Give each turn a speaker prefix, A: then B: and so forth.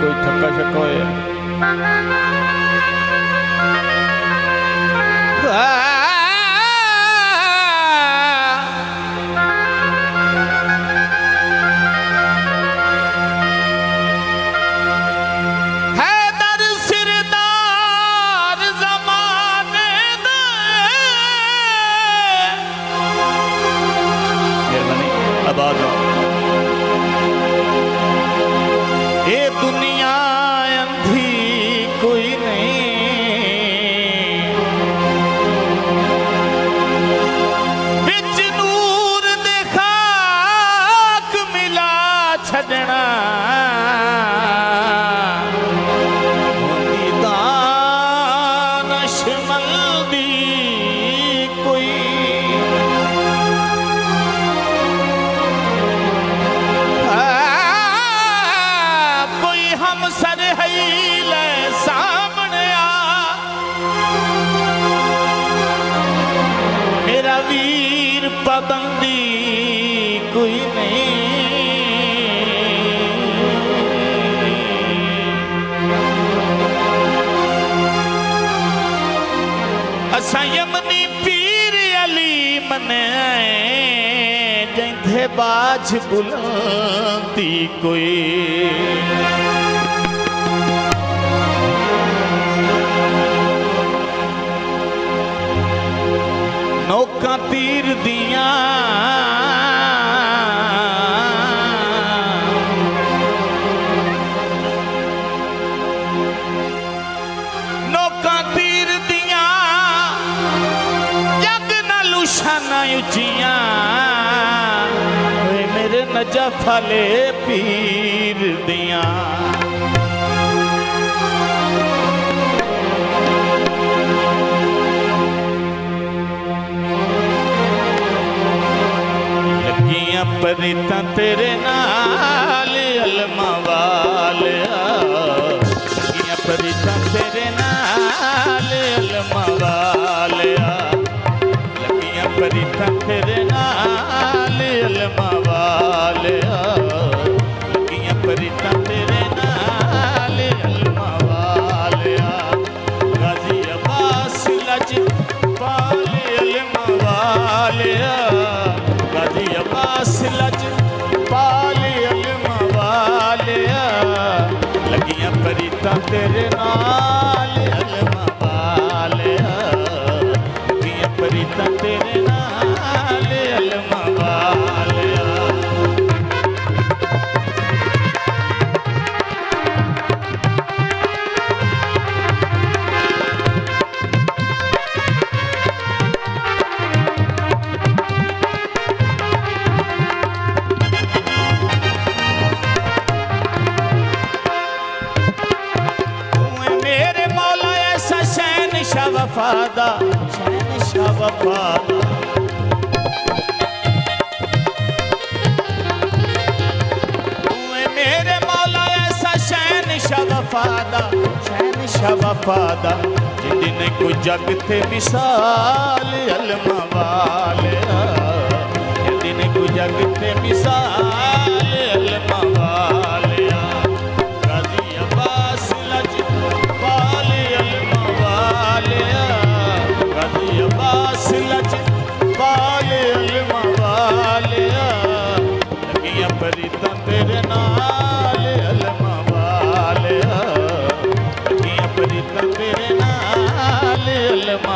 A: कोई थका शका होया दुनिया अंधी कोई नहीं, बिच नूर दे खाक मिला छड़ना नशमल दी कोई हम सर ले सामने आ मेरा वीर पाबंदी कोई नहीं। असा यमनी पीर अली मने जंधे बाज बुलंदी कोई नौका तीर दिया नौका तीर दिया जग नालू शाना उचिया मेरे नजफ वाले पीर दिया परिता तेरे नाल अलमा वालिया परिता तेरे नाल अलमा वालिया लगियां परिता तेरे नाल अलमा वालिया लगियां परिता तेरे नाल अलमा वालिया गाजी अब्बास लज पाले अलमा वालिया गाजी अब्बास लज पाले अलमा वालिया लगियां परिता तेरे नाल अलमा वालिया लगियां परिता तेरे नाल अलमा वालिया वफादा शहनशाह वफादा मेरे मौला ऐसा शहनशाह वफादा शहनशाह वफादा जिन्हें कोई जग थे मिसाल अलमा वालिया जिन्हें कोई जग थे मिसाल अलमा वालिया गाजी अब्बास लज पाले अलमा वालिया गाजी अब्बास लज पाले अलमा वालिया लगियां परिता तेरे नाल अलमा वालिया लगियां परिता तेरे नाल अलमा